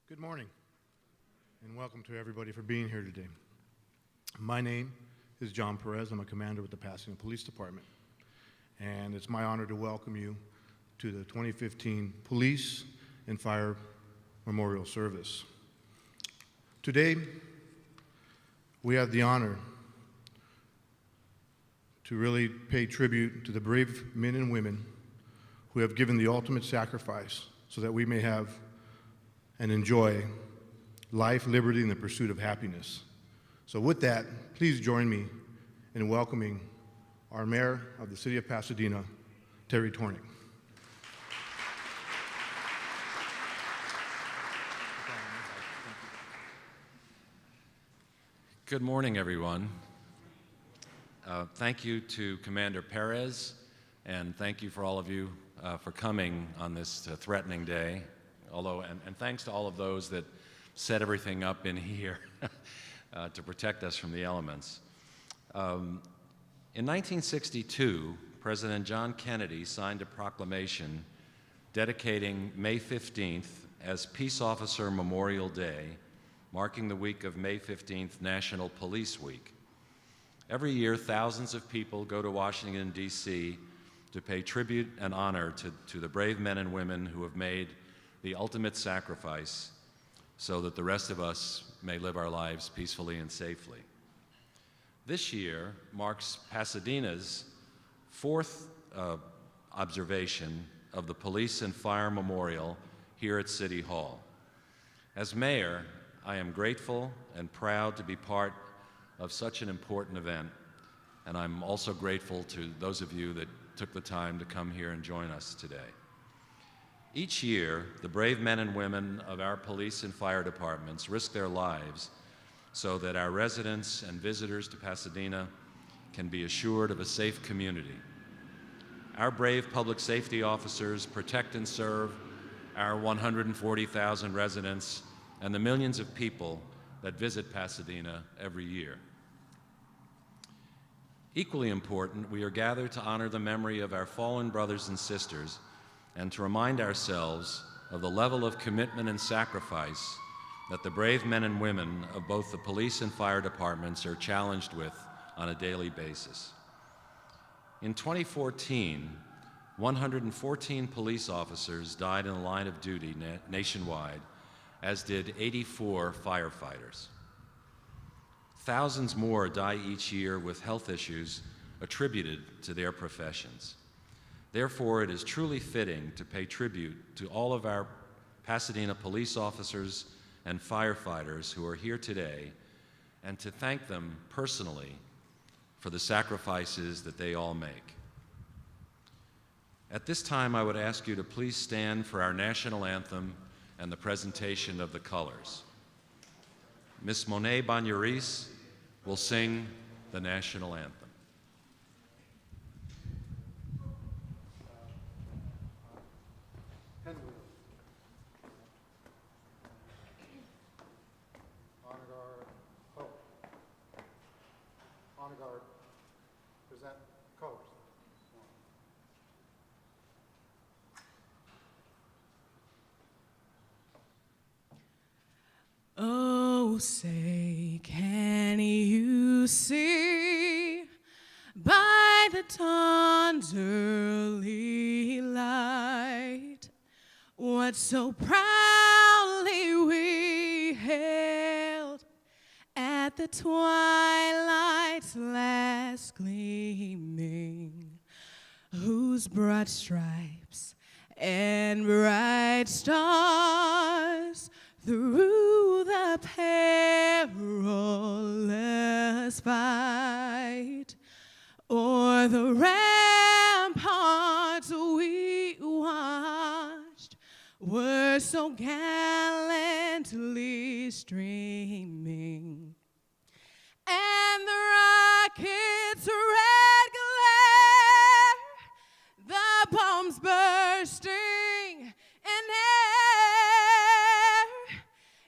Good morning, and welcome to everybody for being here today. My name is John Perez. I'm a commander with the Pasadena Police Department, and it's my honor to welcome you to the 2015 Police and Fire Memorial Service. Today, we have the honor to really pay tribute to the brave men and women who have given the ultimate sacrifice so that we may have and enjoy life, liberty, and the pursuit of happiness. So with that, please join me in welcoming our Mayor of the City of Pasadena, Terry Tornick. Good morning, everyone. Thank you to Commander Perez, and thank you for all of you for coming on this threatening day. And thanks to all of those that set everything up in here to protect us from the elements. In 1962, President John Kennedy signed a proclamation dedicating May 15th as Peace Officer Memorial Day, marking the week of May 15th, National Police Week. Every year, thousands of people go to Washington, D.C. to pay tribute and honor to the brave men and women who have made the ultimate sacrifice so that the rest of us may live our lives peacefully and safely. This year marks Pasadena's fourth observation of the Police and Fire Memorial here at City Hall. As mayor, I am grateful and proud to be part of such an important event, and I'm also grateful to those of you that took the time to come here and join us today. Each year, the brave men and women of our police and fire departments risk their lives so that our residents and visitors to Pasadena can be assured of a safe community. Our brave public safety officers protect and serve our 140,000 residents and the millions of people that visit Pasadena every year. Equally important, we are gathered to honor the memory of our fallen brothers and sisters and to remind ourselves of the level of commitment and sacrifice that the brave men and women of both the police and fire departments are challenged with on a daily basis. In 2014, 114 police officers died in the line of duty nationwide, as did 84 firefighters. Thousands more die each year with health issues attributed to their professions. Therefore, it is truly fitting to pay tribute to all of our Pasadena police officers and firefighters who are here today, and to thank them personally for the sacrifices that they all make. At this time, I would ask you to please stand for our national anthem and the presentation of the colors. Ms. Monet Bagneris will sing the national anthem. Honor guard, hope. Honor guard, present colors. Oh, say, can you see by the dawn's early light what so proudly we hailed at the twilight's last gleaming, whose broad stripes and bright stars through the perilous fight o'er the ramparts we watched were so gallantly streaming, and the rocket's red glare, the bombs bursting in air,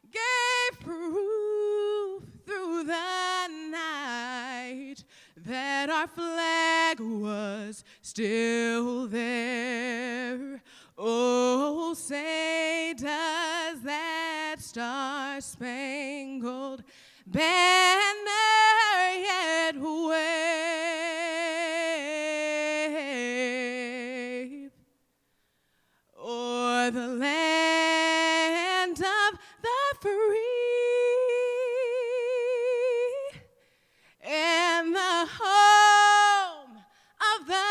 gave proof through the night that our flag was still there. Oh, say does that star star-spangled banner yet wave o'er the land of the free and the home of the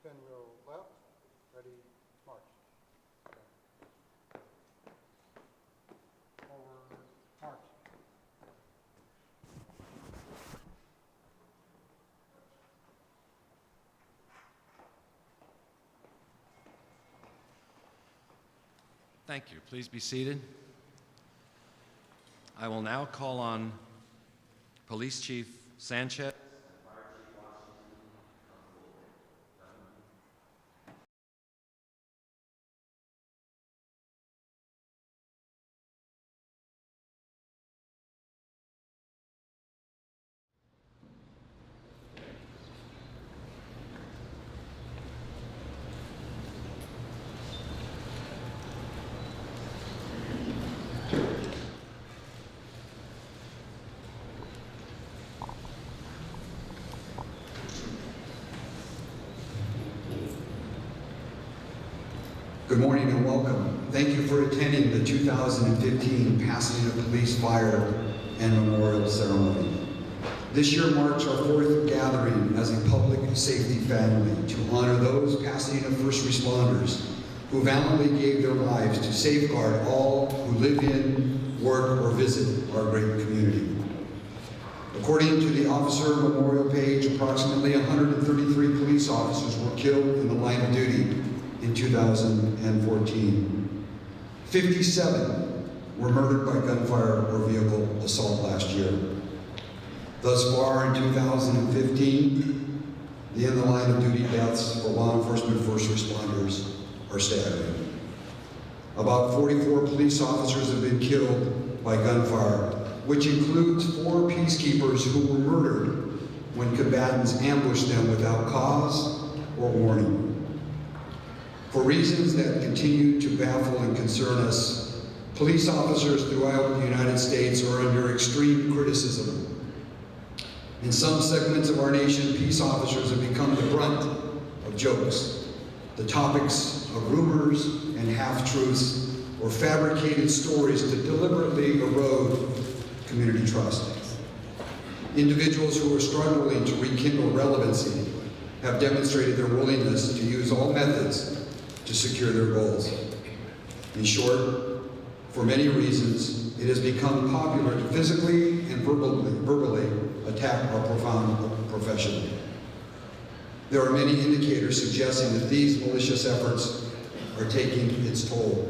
Pinwheel left, ready, march. Over, march. Thank you. Please be seated. I will now call on Police Chief Sanchez. Good morning and welcome. Thank you for attending the 2015 Pasadena Police Fire and Memorial Ceremony. This year marks our fourth gathering as a public safety family to honor those Pasadena first responders who valiantly gave their lives to safeguard all who live in, work, or visit our great community. According to the officer memorial page, approximately 133 police officers were killed in the line of duty in 2014. 57 were murdered by gunfire or vehicle assault last year. Thus far in 2015, the in-the-line of duty deaths for law enforcement first responders are staggering. About 44 police officers have been killed by gunfire, which includes 4 peacekeepers who were murdered when combatants ambushed them without cause or warning. For reasons that continue to baffle and concern us, police officers throughout the United States are under extreme criticism. In some segments of our nation, peace officers have become the brunt of jokes, the topics of rumors and half-truths or fabricated stories to deliberately erode community trust. Individuals who are struggling to rekindle relevancy have demonstrated their willingness to use all methods to secure their goals. In short, for many reasons, it has become popular to physically and verbally attack our profound profession. There are many indicators suggesting that these malicious efforts are taking its toll.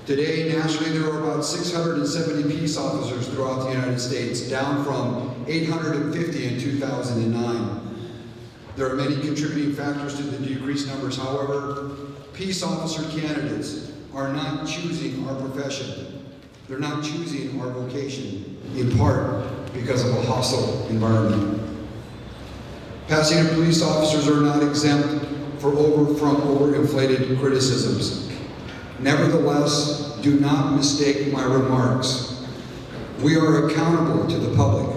Today, nationally, there are about 670 peace officers throughout the United States, down from 850 in 2009. There are many contributing factors to the decreased numbers. However, peace officer candidates are not choosing our profession. They're not choosing our vocation, in part because of a hostile environment. Pasadena police officers are not exempt from overinflated criticisms. Nevertheless, do not mistake my remarks. We are accountable to the public,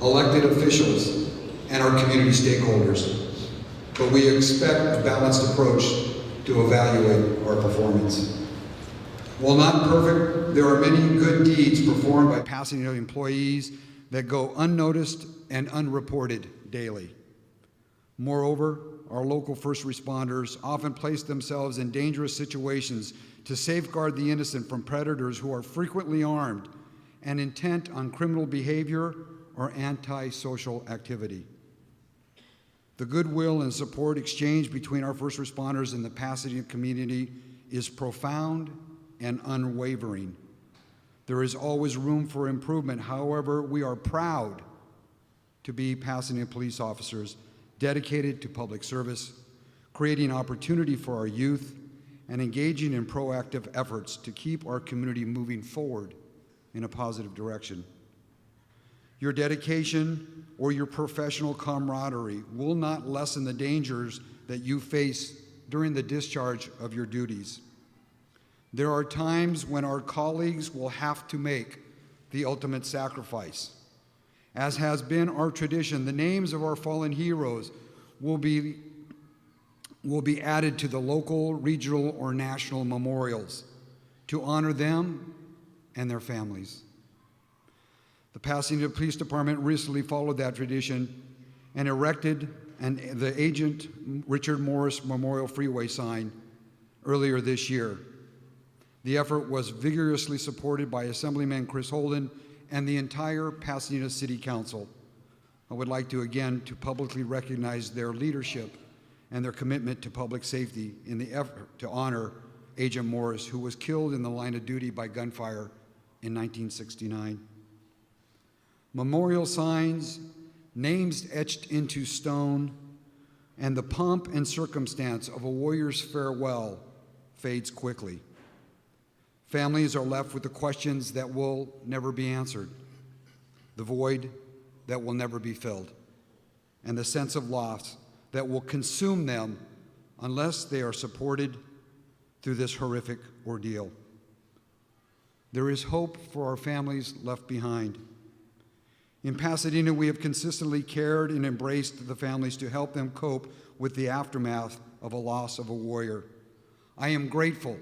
elected officials, and our community stakeholders, but we expect a balanced approach to evaluate our performance. While not perfect, there are many good deeds performed by Pasadena employees that go unnoticed and unreported daily. Moreover, our local first responders often place themselves in dangerous situations to safeguard the innocent from predators who are frequently armed and intent on criminal behavior or antisocial activity. The goodwill and support exchanged between our first responders and the Pasadena community is profound and unwavering. There is always room for improvement. However, we are proud to be Pasadena police officers dedicated to public service, creating opportunity for our youth, and engaging in proactive efforts to keep our community moving forward in a positive direction. Your dedication or your professional camaraderie will not lessen the dangers that you face during the discharge of your duties. There are times when our colleagues will have to make the ultimate sacrifice. As has been our tradition, the names of our fallen heroes will be added to the local, regional, or national memorials to honor them and their families. The Pasadena Police Department recently followed that tradition and erected the Agent Richard Morris Memorial Freeway sign earlier this year. The effort was vigorously supported by Assemblyman Chris Holden and the entire Pasadena City Council. I would like to again publicly recognize their leadership and their commitment to public safety in the effort to honor Agent Morris, who was killed in the line of duty by gunfire in 1969. Memorial signs, names etched into stone, and the pomp and circumstance of a warrior's farewell fades quickly. Families are left with the questions that will never be answered, the void that will never be filled, and the sense of loss that will consume them unless they are supported through this horrific ordeal. There is hope for our families left behind. In Pasadena, we have consistently cared and embraced the families to help them cope with the aftermath of a loss of a warrior. I am grateful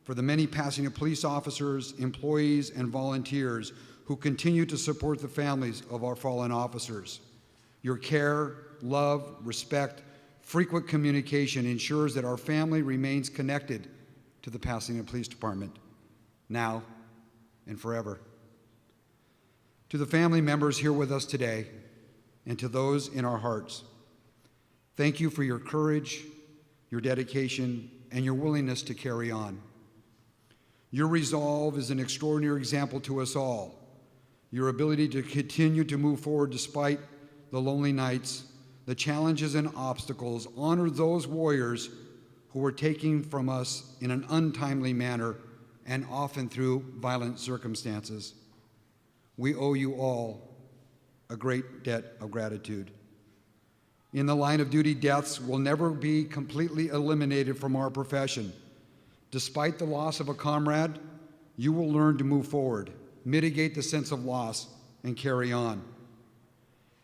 for the many Pasadena police officers, employees, and volunteers who continue to support the families of our fallen officers. Your care, love, respect, frequent communication ensures that our family remains connected to the Pasadena Police Department, now and forever. To the family members here with us today, and to those in our hearts, thank you for your courage, your dedication, and your willingness to carry on. Your resolve is an extraordinary example to us all. Your ability to continue to move forward despite the lonely nights, the challenges and obstacles, honor those warriors who were taken from us in an untimely manner and often through violent circumstances. We owe you all a great debt of gratitude. In the line of duty, deaths will never be completely eliminated from our profession. Despite the loss of a comrade, you will learn to move forward, mitigate the sense of loss, and carry on.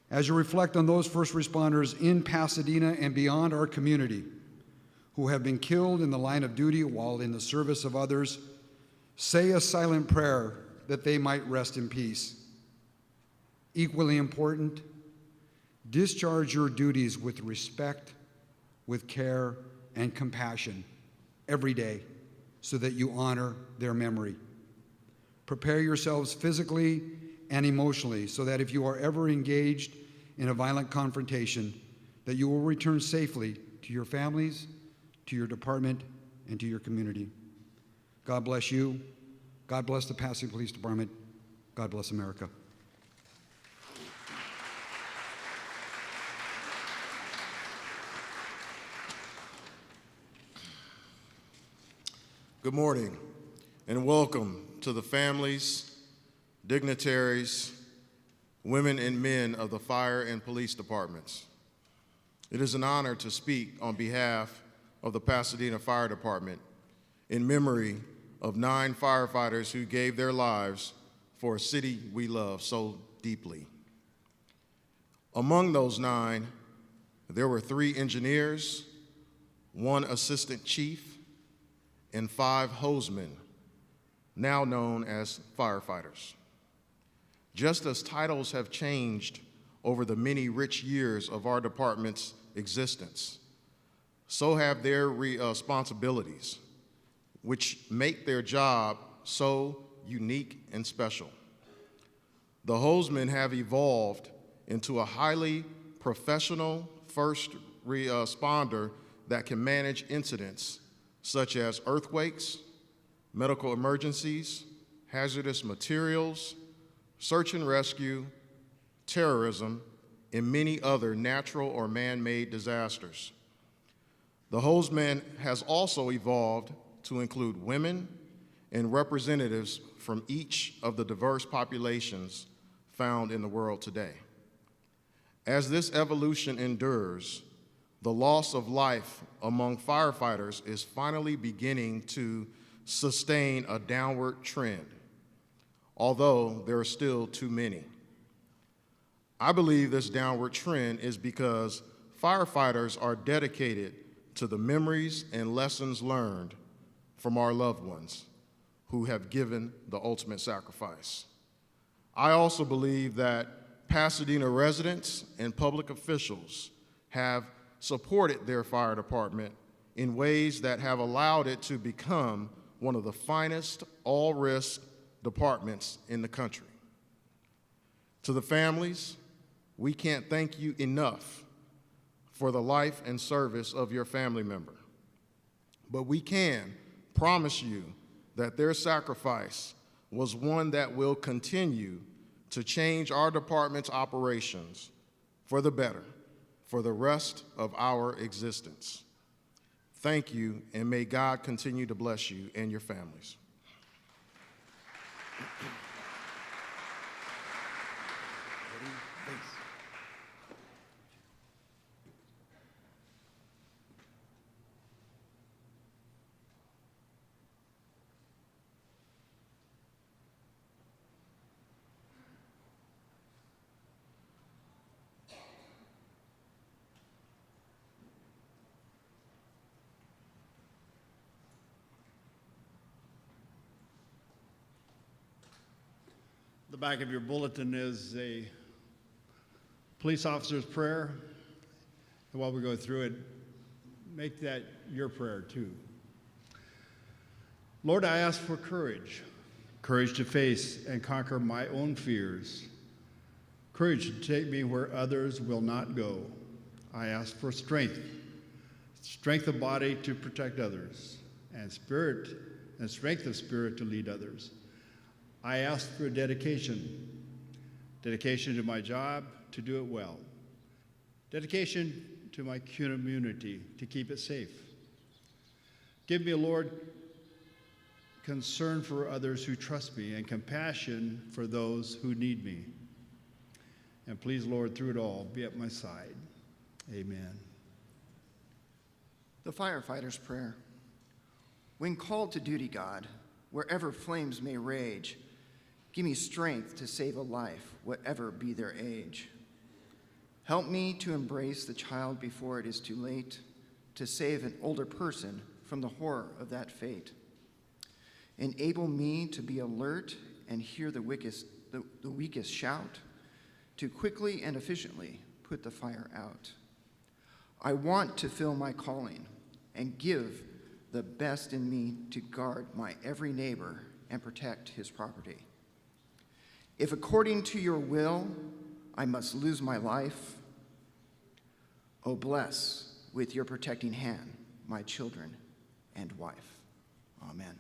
As you reflect on those first responders in Pasadena and beyond our community who have been killed in the line of duty while in the service of others, say a silent prayer that they might rest in peace. Equally important, discharge your duties with respect, with care, and compassion every day so that you honor their memory. Prepare yourselves physically and emotionally so that if you are ever engaged in a violent confrontation, that you will return safely to your families, to your department, and to your community. God bless you. God bless the Pasadena Police Department. God bless America. Good morning, and welcome to the families, dignitaries, women and men of the fire and police departments. It is an honor to speak on behalf of the Pasadena Fire Department in memory of 9 firefighters who gave their lives for a city we love so deeply. Among those 9, there were 3 engineers, 1 assistant chief, and 5 hosesmen, now known as firefighters. Just as titles have changed over the many rich years of our department's existence, so have their responsibilities, which make their job so unique and special. The hosesmen have evolved into a highly professional first responder that can manage incidents such as earthquakes, medical emergencies, hazardous materials, search and rescue, terrorism, and many other natural or man-made disasters. The hosman has also evolved to include women and representatives from each of the diverse populations found in the world today. As this evolution endures, the loss of life among firefighters is finally beginning to sustain a downward trend, although there are still too many. I believe this downward trend is because firefighters are dedicated to the memories and lessons learned from our loved ones who have given the ultimate sacrifice. I also believe that Pasadena residents and public officials have supported their fire department in ways that have allowed it to become one of the finest all-risk departments in the country. To the families, we can't thank you enough for the life and service of your family member, but we can promise you that their sacrifice was one that will continue to change our department's operations for the better for the rest of our existence. Thank you, and may God continue to bless you and your families. The back of your bulletin is a police officer's prayer. And while we go through it, make that your prayer too. Lord, I ask for courage, courage to face and conquer my own fears, courage to take me where others will not go. I ask for strength, strength of body to protect others, and spirit and strength of spirit to lead others. I ask for dedication to my job to do it well, dedication to my community to keep it safe. Give me, Lord, concern for others who trust me and compassion for those who need me. And please, Lord, through it all, be at my side. Amen. The firefighter's prayer. When called to duty, God, wherever flames may rage, give me strength to save a life, whatever be their age. Help me to embrace the child before it is too late, to save an older person from the horror of that fate. Enable me to be alert and hear the weakest shout, to quickly and efficiently put the fire out. I want to fill my calling and give the best in me to guard my every neighbor and protect his property. If according to your will I must lose my life, oh, bless with your protecting hand my children and wife. Amen.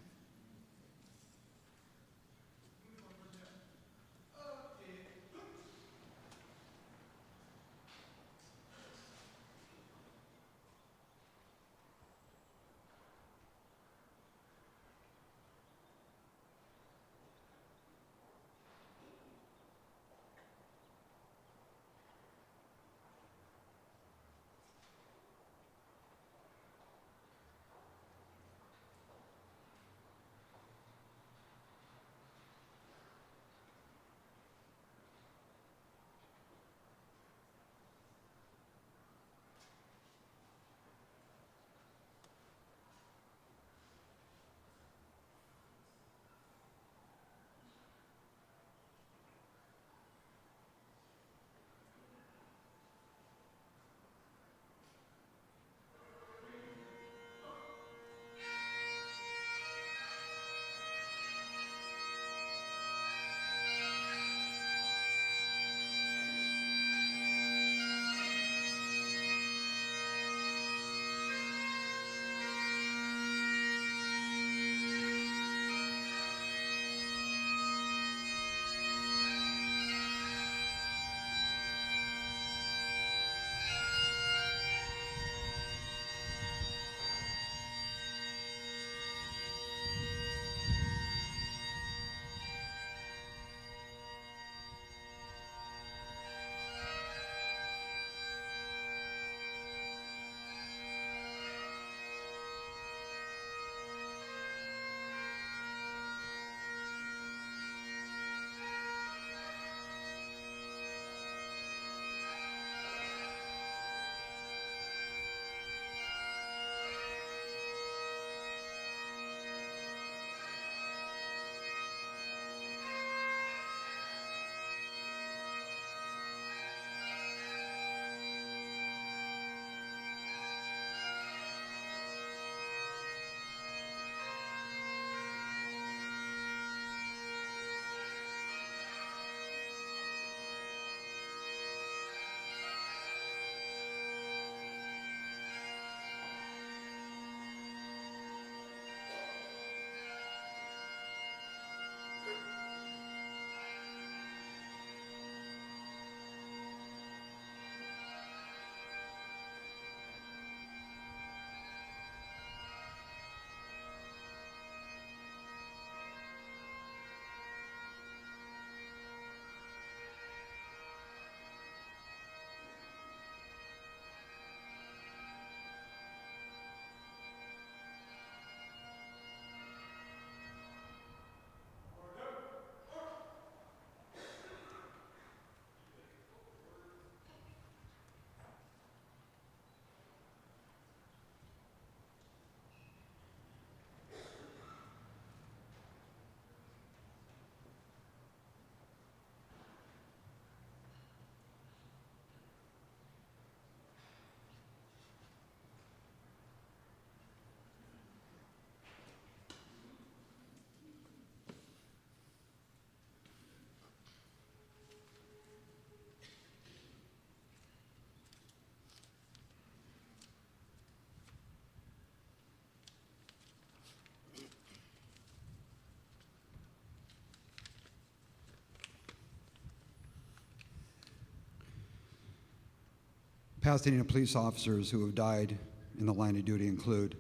Pasadena police officers who have died in the line of duty include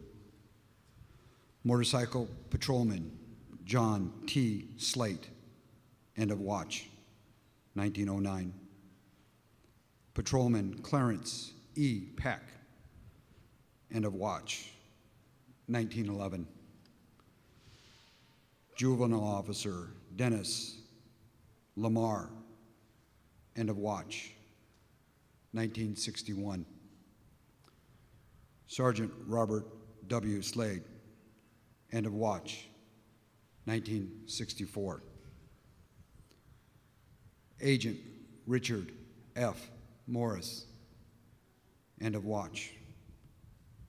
motorcycle patrolman John T. Slate, end of watch, 1909. Patrolman Clarence E. Peck, end of watch, 1911. Juvenile officer Dennis Lamar, end of watch, 1961. Sergeant Robert W. Slade, end of watch, 1964. Agent Richard F. Morris, end of watch,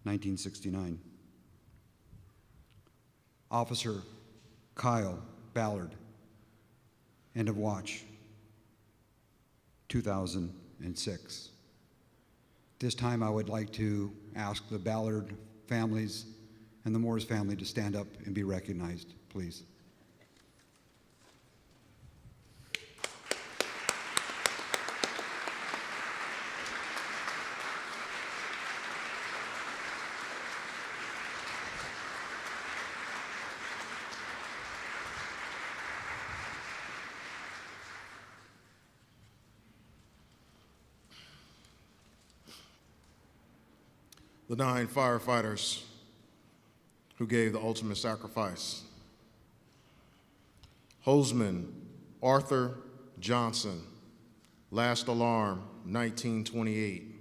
1969. Officer Kyle Ballard, end of watch, 2006. This time I would like to ask the Ballard families and the Morris family to stand up and be recognized, please. The 9 firefighters who gave the ultimate sacrifice. Holzman Arthur Johnson, last alarm, 1928.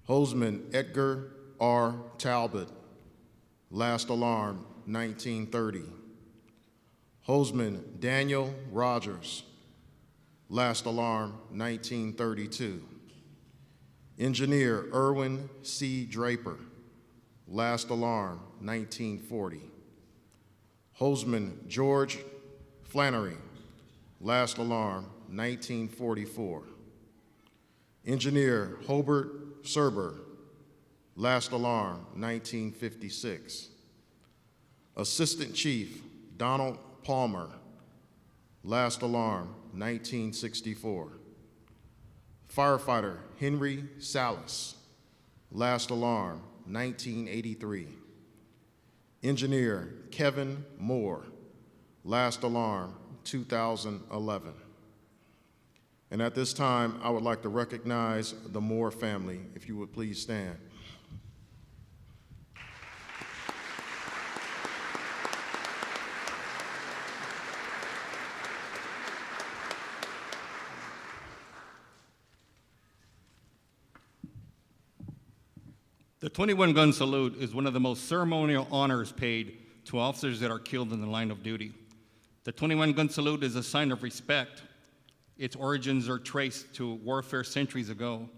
Holzman Edgar R. Talbot, last alarm, 1930. Holzman Daniel Rogers, last alarm, 1932. Engineer Irwin C. Draper, last alarm, 1940. Holzman George Flannery, last alarm, 1944. Engineer Hobart Serber, last alarm, 1956. Assistant Chief Donald Palmer, last alarm, 1964. Firefighter Henry Salas, last alarm, 1983. Engineer Kevin Moore, last alarm, 2011. And at this time, I would like to recognize the Moore family, if you would please stand. The 21-gun salute is one of the most ceremonial honors paid to officers that are killed in the line of duty. The 21-gun salute is a sign of respect. Its origins are traced to warfare centuries ago.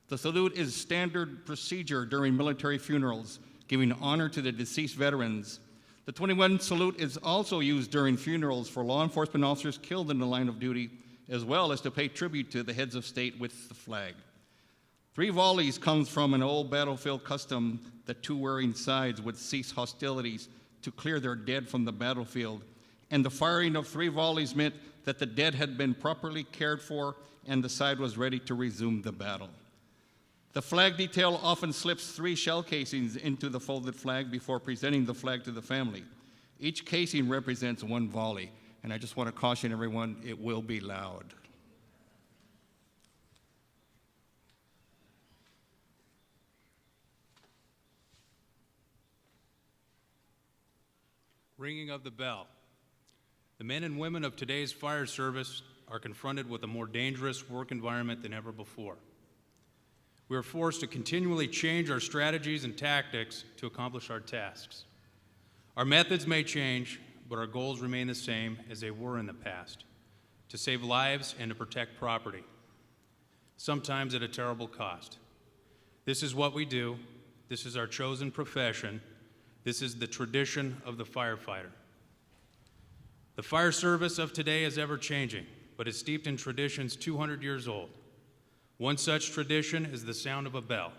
The salute is standard procedure during military funerals, giving honor to the deceased veterans. The 21 salute is also used during funerals for law enforcement officers killed in the line of duty, as well as to pay tribute to the heads of state with the flag. 3 volleys comes from an old battlefield custom that 2 warring sides would cease hostilities to clear their dead from the battlefield. And the firing of 3 volleys meant that the dead had been properly cared for and the side was ready to resume the battle. The flag detail often slips 3 shell casings into the folded flag before presenting the flag to the family. Each casing represents 1 volley, and I just want to caution everyone, it will be loud. Ringing of the bell. The men and women of today's fire service are confronted with a more dangerous work environment than ever before. We are forced to continually change our strategies and tactics to accomplish our tasks. Our methods may change, but our goals remain the same as they were in the past: to save lives and to protect property, sometimes at a terrible cost. This is what we do. This is our chosen profession. This is the tradition of the firefighter. The fire service of today is ever-changing, but is steeped in traditions 200 years old. One such tradition is the sound of a bell.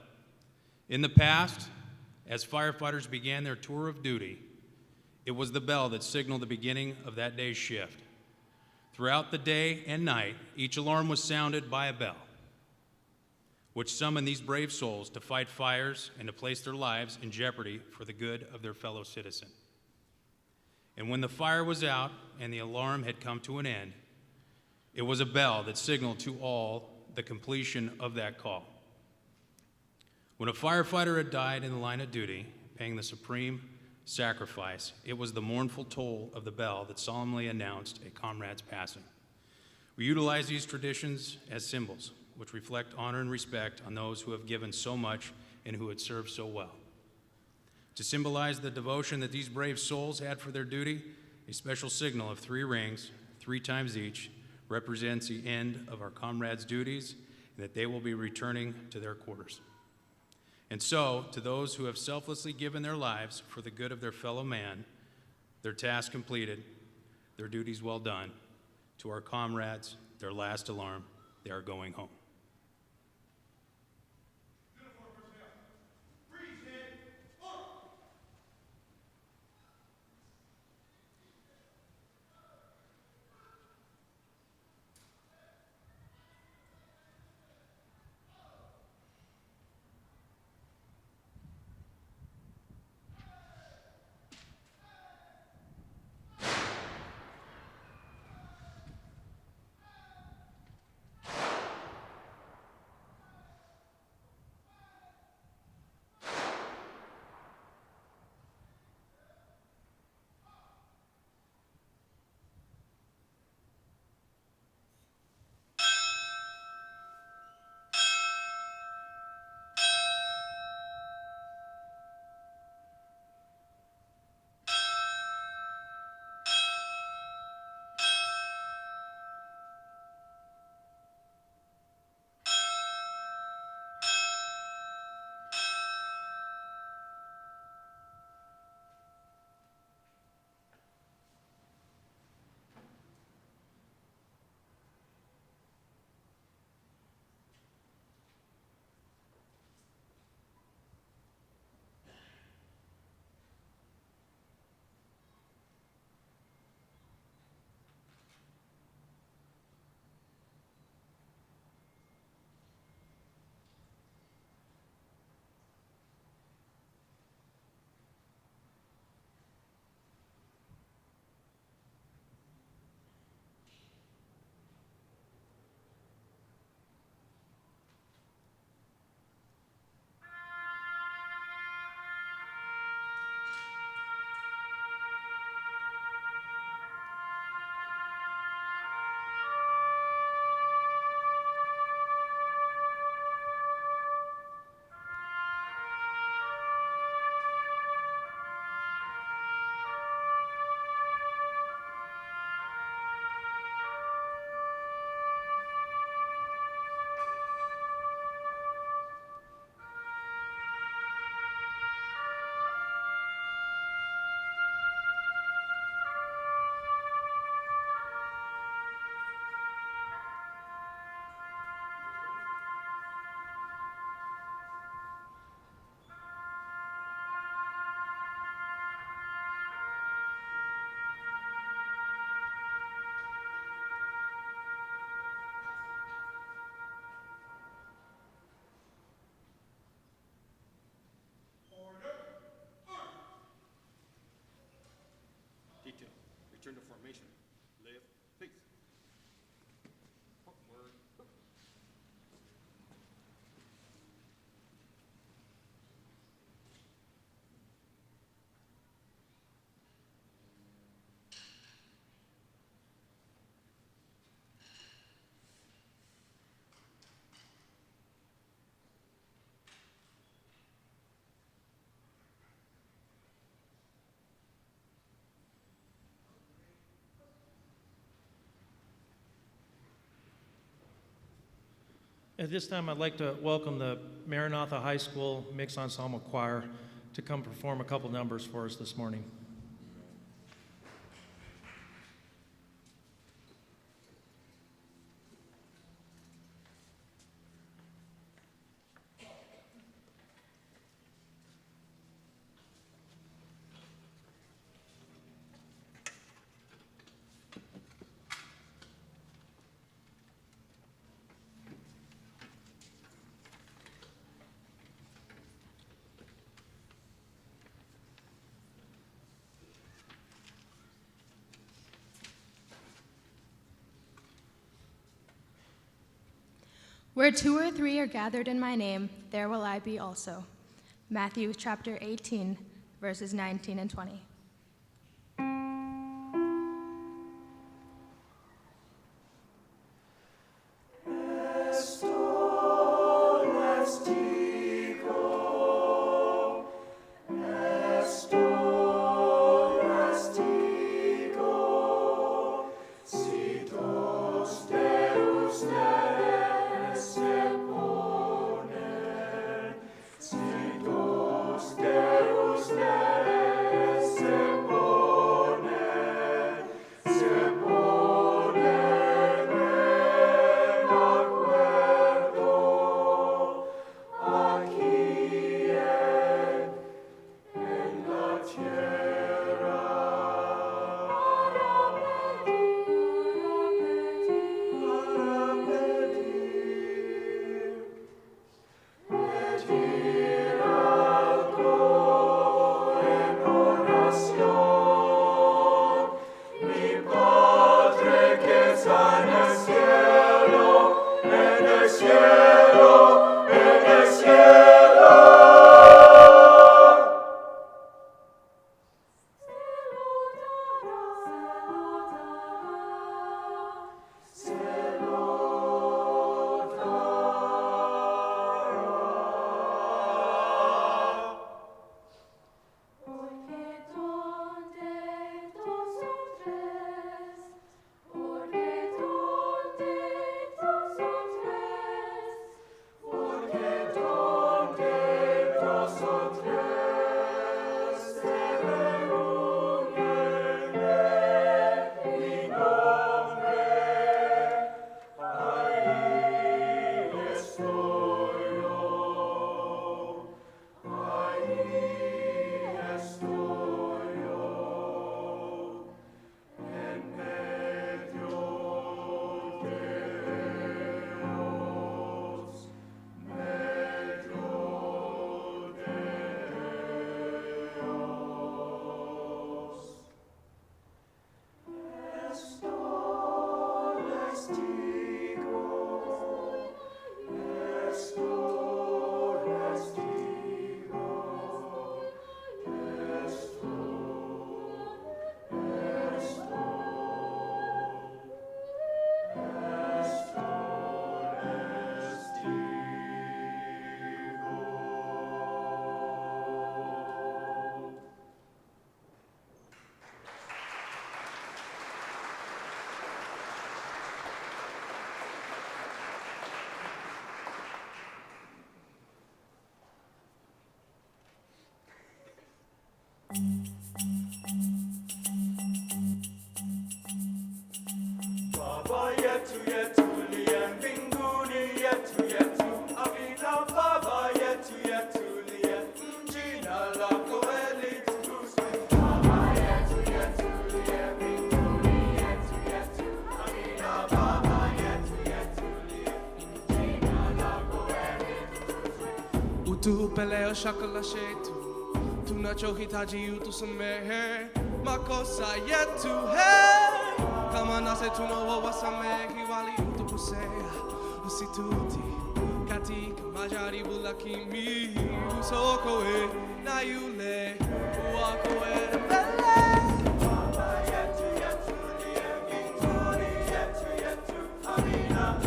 In the past, as firefighters began their tour of duty, it was the bell that signaled the beginning of that day's shift. Throughout the day and night, each alarm was sounded by a bell. which summon these brave souls to fight fires and to place their lives in jeopardy for the good of their fellow citizen. And when the fire was out and the alarm had come to an end, it was a bell that signaled to all the completion of that call. When a firefighter had died in the line of duty, paying the supreme sacrifice, it was the mournful toll of the bell that solemnly announced a comrade's passing. We utilize these traditions as symbols, which reflect honor and respect on those who have given so much and who had served so well. To symbolize the devotion that these brave souls had for their duty, a special signal of 3 rings, 3 times each, represents the end of our comrades' duties and that they will be returning to their quarters. And so, to those who have selflessly given their lives for the good of their fellow man, their task completed, their duties well done, to our comrades, their last alarm, they are going home. Detail, return to formation. Live, please. Forward. At this time, I'd like to welcome the Maranatha High School Mixed Ensemble Choir to come perform a couple numbers for us this morning. Where 2 or 3 are gathered in my name, there will I be also. Matthew chapter 18, verses 19 and 20. Peleo shakala shetu tunachohitaji utusamehe makosa yetu kama nasi tunawasamehe waliotukosea usitutie katika majaribu lakini utuokoe na yule uokoe mbele. Baba yetu uliye mbinguni, yetu amina.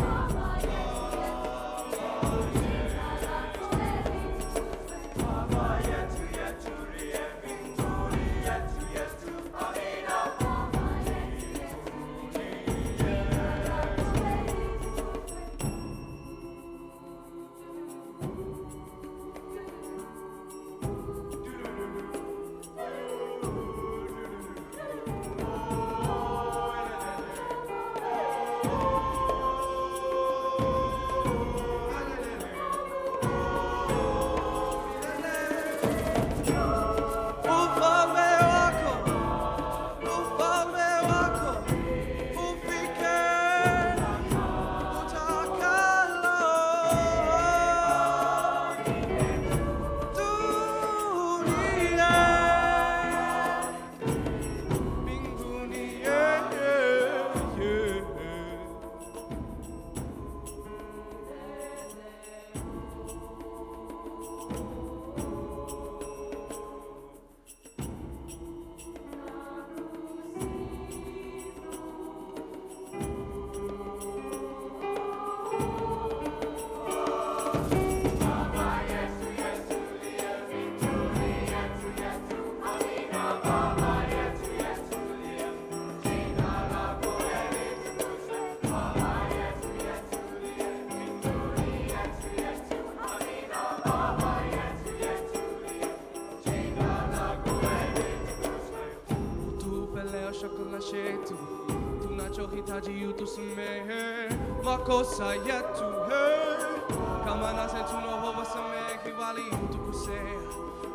nacho hitaji yutu sumehe makosa yetu he kama nase tunoho wasame hiwali yutu kusea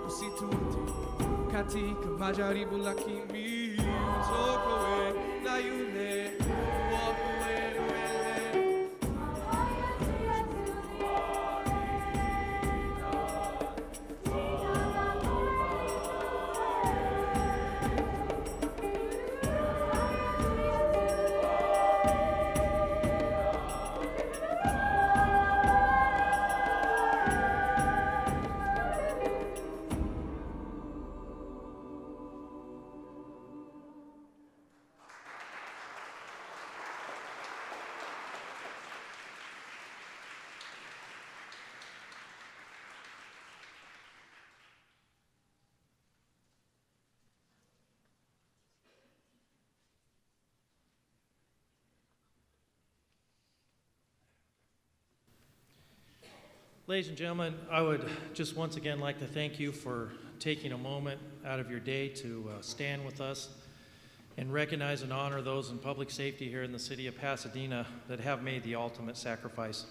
kusituti katika majaribu lakini utokoe na yule wakuwe mbele. Ladies and gentlemen, I would just once again like to thank you for taking a moment out of your day to stand with us and recognize and honor those in public safety here in the city of Pasadena that have made the ultimate sacrifice.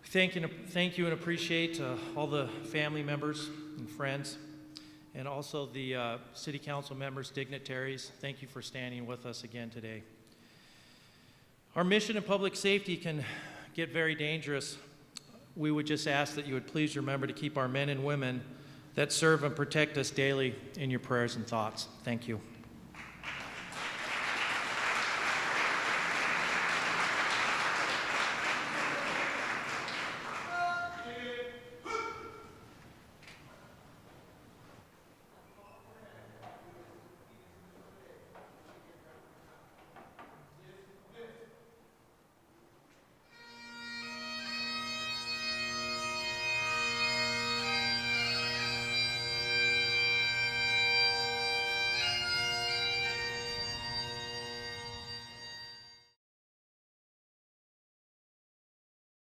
Thank you and appreciate all the family members and friends, and also the city council members, dignitaries. Thank you for standing with us again today. Our mission in public safety can get very dangerous. We would just ask that you would please remember to keep our men and women that serve and protect us daily in your prayers and thoughts. Thank you.